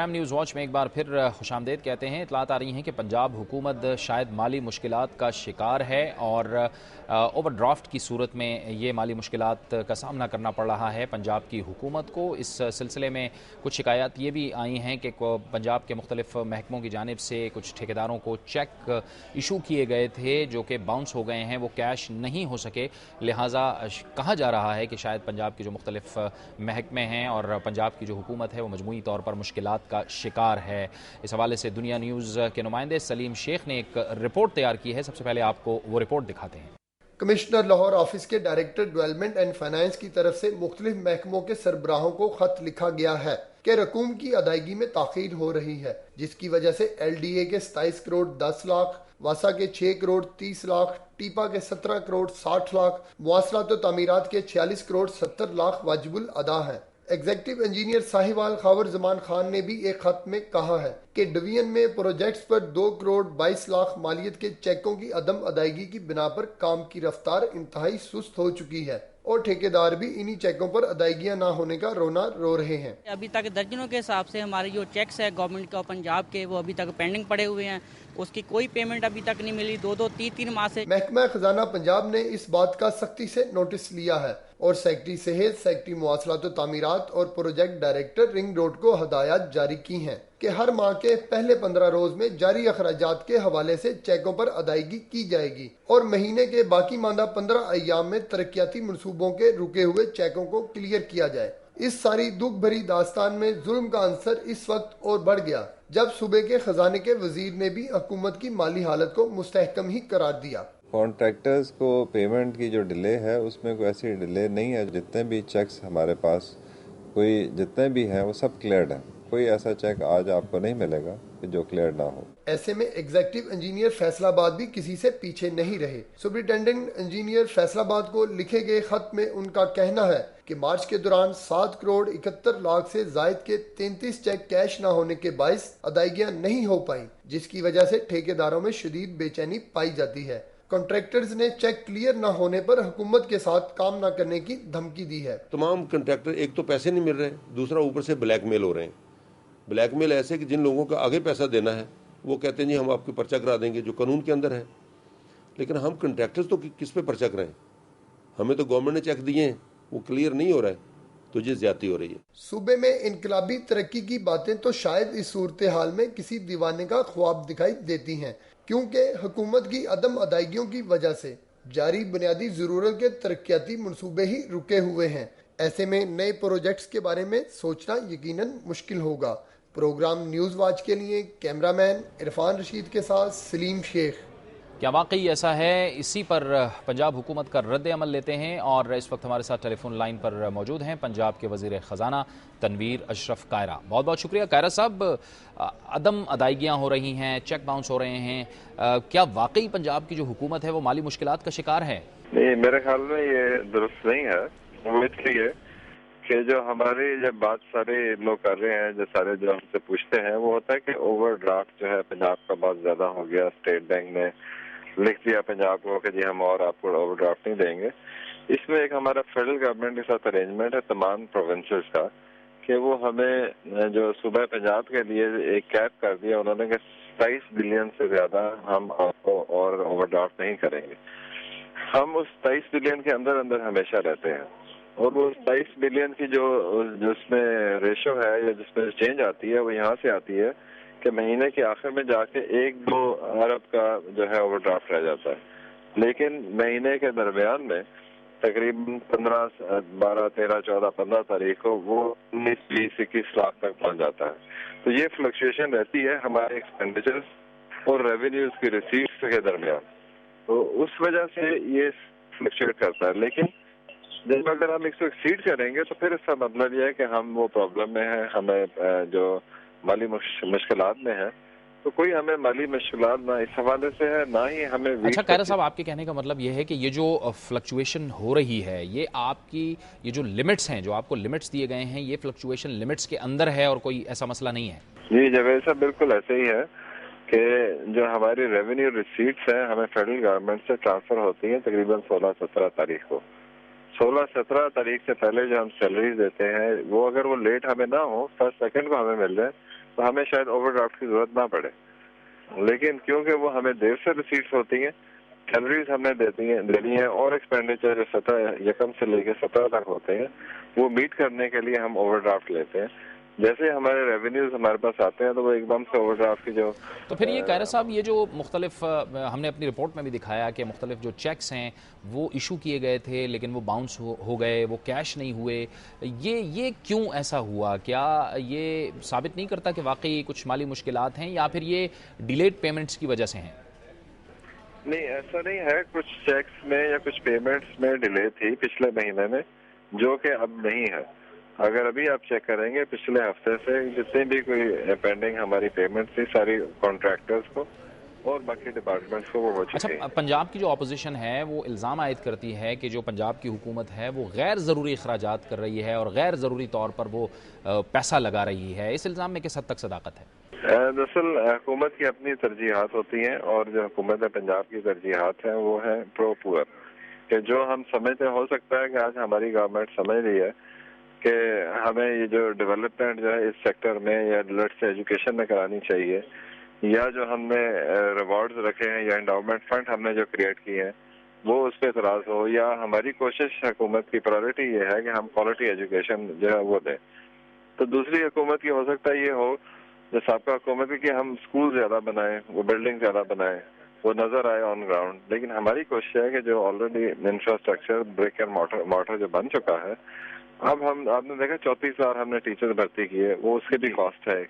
Prime news watch میں ایک بار پھر خوش آمدید کہتے ہیں۔ اطلاعات آ رہی ہیں کہ پنجاب حکومت شاید مالی مشکلات کا شکار ہے اور اوور ڈرافٹ کی صورت میں یہ مالی مشکلات کا سامنا کرنا پڑ رہا ہے پنجاب کی حکومت کو۔ اس سلسلے میں کچھ شکایات یہ بھی آئی ہیں کہ پنجاب کے مختلف محکموں کی جانب سے کچھ ٹھیکیداروں کو چیک ایشو کیے گئے تھے جو کہ باؤنس ہو گئے ہیں، وہ کیش نہیں ہو سکے، لہٰذا کہا جا رہا ہے کہ شاید پنجاب کے جو مختلف محکمے ہیں اور پنجاب کی جو حکومت ہے وہ مجموعی طور پر مشکلات کا شکار ہے۔ اس حوالے سے دنیا نیوز کے نمائندے سلیم شیخ نے ایک رپورٹ تیار کی ہے، سب سے پہلے آپ کو وہ رپورٹ دکھاتے ہیں۔ کمشنر لاہور آفس کے ڈائریکٹر ڈیولپمنٹ اینڈ فائنانس کی طرف سے مختلف محکموں کے سربراہوں کو خط لکھا گیا ہے کہ رقوم کی ادائیگی میں تاخیر ہو رہی ہے، جس کی وجہ سے ایل ڈی اے کے 27 کروڑ 10 لاکھ، واسا کے 6 کروڑ 30 لاکھ، ٹیپا کے 17 کروڑ 60 لاکھ، مواصلات و تعمیرات کے 46 کروڑ 70 لاکھ واجب الادا ہیں۔ ایگزیکٹو انجینئر ساہیوال خاور زمان خان نے بھی ایک خط میں کہا ہے کہ ڈویژن میں پروجیکٹس پر 2 کروڑ 22 لاکھ مالیت کے چیکوں کی عدم ادائیگی کی بنا پر کام کی رفتار انتہائی سست ہو چکی ہے اور ٹھیکیدار بھی انہی چیکوں پر ادائیگیاں نہ ہونے کا رونا رو رہے ہیں۔ ابھی تک درجنوں کے حساب سے ہمارے جو چیکس ہے گورنمنٹ کا پنجاب کے، وہ ابھی تک پینڈنگ پڑے ہوئے ہیں، اس کی کوئی پیمنٹ ابھی تک نہیں ملی، 2-3 ماہ سے۔ محکمہ خزانہ پنجاب نے اس بات کا سختی سے نوٹس لیا ہے اور سیکٹری صحت، سیکٹری مواصلات و تعمیرات اور پروجیکٹ ڈائریکٹر رنگ روڈ کو ہدایات جاری کی ہیں کہ ہر ماہ کے پہلے 15 روز میں جاری اخراجات کے حوالے سے چیکوں پر ادائیگی کی جائے گی اور مہینے کے باقی ماندہ 15 ایام میں ترقیاتی منصوبوں کے رکے ہوئے چیکوں کو کلیئر کیا جائے۔ اس ساری دکھ بھری داستان میں ظلم کا عنصر اس وقت اور بڑھ گیا جب صوبے کے خزانے کے وزیر نے بھی حکومت کی مالی حالت کو مستحکم ہی قرار دیا۔ کانٹریکٹرز کو پیمنٹ کی جو ڈیلے ہے اس میں کوئی ایسی ڈیلے نہیں ہے، جتنے بھی چیکس ہمارے پاس جتنے بھی ہیں وہ سب کلیئرڈ ہیں، کوئی ایسا چیک آج آپ کو نہیں ملے گا کہ جو کلیئر نہ ہو۔ ایسے میں ایگزیکٹو انجینئر فیصل آباد بھی کسی سے پیچھے نہیں رہے۔ سپرنٹینڈنٹ انجینئر فیصل آباد کو لکھے گئے خط میں ان کا کہنا ہے کہ مارچ کے دوران 7 کروڑ 71 لاکھ سے زائد کے 33 چیک کیش نہ ہونے کے باعث ادائیگیاں نہیں ہو پائیں، جس کی وجہ سے ٹھیکیداروں میں شدید بے چینی پائی جاتی ہے۔ کنٹریکٹرز نے چیک کلیئر نہ ہونے پر حکومت کے ساتھ کام نہ کرنے کی دھمکی دی ہے۔ تمام کنٹریکٹر ایک تو پیسے نہیں مل رہے، دوسرا اوپر سے بلیک میل ہو رہے ہیں۔ بلیک میل ایسے کہ جن لوگوں کا آگے پیسہ دینا ہے وہ کہتے ہیں جی ہم آپ کے پرچہ کرا دیں گے، جو قانون کے اندر ہے، لیکن ہم کنٹریکٹرز تو کس پہ پرچہ کرائیں؟ ہمیں تو گورنمنٹ نے چیک دیے ہیں، وہ کلیئر نہیں ہو رہا ہے، تو یہ زیادتی ہو رہی ہے۔ صوبے میں انقلابی ترقی کی باتیں تو شاید اس صورتحال میں کسی دیوانے کا خواب دکھائی دیتی ہیں، کیونکہ حکومت کی عدم ادائیگیوں کی وجہ سے جاری بنیادی ضرورت کے ترقیاتی منصوبے ہی رکے ہوئے ہیں۔ ایسے میں نئے پروجیکٹس کے بارے میں سوچنا یقیناً مشکل ہوگا۔ پروگرام نیوز واچ کے لیے کیمرہ مین عرفان رشید کے ساتھ سلیم شیخ۔ کیا واقعی ایسا ہے؟ اسی پر پنجاب حکومت کا رد عمل لیتے ہیں اور اس وقت ہمارے ساتھ ٹیلی فون لائن پر موجود ہیں پنجاب کے وزیر خزانہ تنویر اشرف کائرہ۔ بہت بہت شکریہ کائرہ صاحب۔ عدم ادائیگیاں ہو رہی ہیں، چیک باؤنس ہو رہے ہیں، کیا واقعی پنجاب کی جو حکومت ہے وہ مالی مشکلات کا شکار ہے؟ نہیں، میرے خیال میں یہ درست نہیں ہے۔ وہ اس لیے کہ جو ہماری جب بات سارے لوگ کر رہے ہیں، جو سارے جو ہم سے پوچھتے ہیں، وہ ہوتا ہے کہ اوور ڈرافٹ جو ہے پنجاب کا بہت زیادہ ہو گیا، اسٹیٹ بینک نے لکھ دیا پنجاب کو کہ جی ہم اور آپ کو اوور ڈرافٹ نہیں دیں گے۔ اس میں ایک ہمارا فیڈرل گورنمنٹ کے ساتھ ارینجمنٹ ہے تمام پروونسز کا کہ وہ ہمیں جو صوبہ پنجاب کے لیے ایک کیپ کر دیا انہوں نے کہ 27 بلین سے زیادہ ہم آپ کو اور اوور ڈرافٹ نہیں کریں گے۔ ہم اس 27 بلین کے اندر ہمیشہ رہتے ہیں اور وہ 27 بلین کی جو اس میں ریشو ہے یا جس میں چینج آتی ہے وہ یہاں سے آتی ہے کہ مہینے کے آخر میں جا کے 1-2 ارب کا جو ہے اوور ڈرافٹ رہ جاتا ہے، لیکن مہینے کے درمیان میں تقریباً 15, 12, 13, 14, 15 تاریخ کو وہ 19, 20, 21 لاکھ تک پہنچ جاتا ہے۔ تو یہ فلکچویشن رہتی ہے ہمارے ایکسپینڈیچر اور ریونیوز کی ریسیٹس کے درمیان، تو اس وجہ سے یہ فلکچویٹ کرتا ہے۔ لیکن جب اگر ہم اس کو ایکسیڈ کریں گے تو پھر اس کا مطلب یہ ہے کہ ہم وہ پرابلم میں ہیں، ہمیں جو مالی مشکلات میں ہیں، تو کوئی ہمیں مالی مشکلات نہ اس حوالے سے ہے نہ ہی ہمیں۔ اچھا کائرہ صاحب، آپ کے کہنے کا مطلب یہ ہے کہ یہ جو فلکچویشن ہو رہی ہے یہ آپ کی یہ جو لمٹس ہیں، جو آپ کو لمٹس دیے گئے ہیں، یہ فلکچویشن لمٹس کے اندر ہے اور کوئی ایسا مسئلہ نہیں ہے؟ جی جاوید صاحب، بالکل ایسے ہی ہے کہ جو ہماری ریونیو ریسیٹس ہیں ہمیں فیڈرل گورنمنٹ سے ٹرانسفر ہوتی ہیں تقریباً 16-17 تاریخ کو۔ 16-17 تاریخ سے پہلے جو ہم سیلریز دیتے ہیں وہ اگر وہ لیٹ ہمیں نہ ہو، 1st 2nd کو ہمیں مل جائے تو ہمیں شاید اوور ڈرافٹ کی ضرورت نہ پڑے، لیکن کیونکہ وہ ہمیں دیر سے ریسیٹس ہوتی ہیں، سیلریز ہمیں دینی ہے، اور ایکسپینڈیچر جو 1 سے لے کے 17 تک ہوتے ہیں وہ میٹ کرنے کے لیے ہم اوور ڈرافٹ لیتے ہیں۔ جیسے ہمارے ریونیوز ہمارے پاس آتے ہیں تو وہ ایک دم سے اوور ڈرافٹ کی جو تو پھر یہ قیرا صاحب، یہ جو مختلف ہم نے اپنی رپورٹ میں بھی دکھایا کہ مختلف جو چیکس ہیں وہ ایشو کیے گئے تھے لیکن وہ باؤنس ہو گئے، وہ کیش نہیں ہوئے، یہ کیوں ایسا ہوا؟ کیا یہ ثابت نہیں کرتا کہ واقعی کچھ مالی مشکلات ہیں یا پھر یہ ڈیلیڈ پیمنٹس کی وجہ سے ہیں؟ نہیں، ایسا نہیں ہے، کچھ چیکس میں یا کچھ پیمنٹس میں ڈیلے تھی پچھلے مہینے میں جو کہ اب نہیں ہے۔ اگر ابھی آپ چیک کریں گے پچھلے ہفتے سے جتنے بھی کوئی پینڈنگ ہماری پیمنٹ تھی ساری کانٹریکٹرز کو اور باقی ڈپارٹمنٹس کو وہ ہو چکی ہیں۔ اچھا، پنجاب کی جو اپوزیشن ہے وہ الزام عائد کرتی ہے کہ جو پنجاب کی حکومت ہے وہ غیر ضروری اخراجات کر رہی ہے اور غیر ضروری طور پر وہ پیسہ لگا رہی ہے، اس الزام میں کس حد تک صداقت ہے؟ دراصل حکومت کی اپنی ترجیحات ہوتی ہیں اور جو حکومت پنجاب کی ترجیحات ہیں وہ ہیں پرو پور، کہ جو ہم سمجھتے ہو سکتا ہے کہ آج ہماری گورنمنٹ سمجھ رہی ہے کہ ہمیں یہ جو ڈیولپمنٹ جو ہے اس سیکٹر میں یا لیٹس سے ایجوکیشن میں کرانی چاہیے، یا جو ہم نے ریوارڈز رکھے ہیں یا انڈاؤمنٹ فنڈ ہم نے جو کریٹ کیے ہیں وہ اس پہ اعتراض ہو، یا ہماری کوشش حکومت کی پرائرٹی یہ ہے کہ ہم کوالٹی ایجوکیشن جو ہے وہ دیں، تو دوسری حکومت کی ہو سکتا ہے یہ ہو جو سابقہ حکومت کی کہ ہم اسکول زیادہ بنائیں، وہ بلڈنگ زیادہ بنائیں، وہ نظر آئے آن گراؤنڈ، لیکن ہماری کوشش ہے کہ جو already infrastructure break and mortar جو بن چکا ہے، اب آپ نے دیکھا 34,000 ہم نے ٹیچر بھرتی کی ہے، وہ اس کی بھی کاسٹ ہے،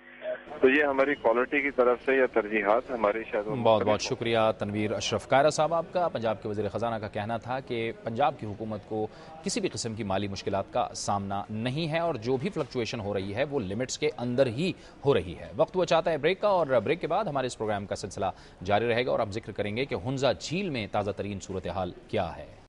تو یہ ہماری کوالٹی کی طرف سے یا ترجیحات ہماری شاید۔ بہت بہت شکریہ تنویر اشرف قیرا صاحب آپ کا۔ پنجاب کے وزیر خزانہ کا کہنا تھا کہ پنجاب کی حکومت کو کسی بھی قسم کی مالی مشکلات کا سامنا نہیں ہے اور جو بھی فلکچویشن ہو رہی ہے وہ لمٹس کے اندر ہی ہو رہی ہے۔ وقت ہوا چاہتا ہے بریک کا، اور بریک کے بعد ہمارے اس پروگرام کا سلسلہ جاری رہے گا اور اب ذکر کریں گے کہ ہنزا جھیل میں تازہ ترین صورتحال کیا ہے۔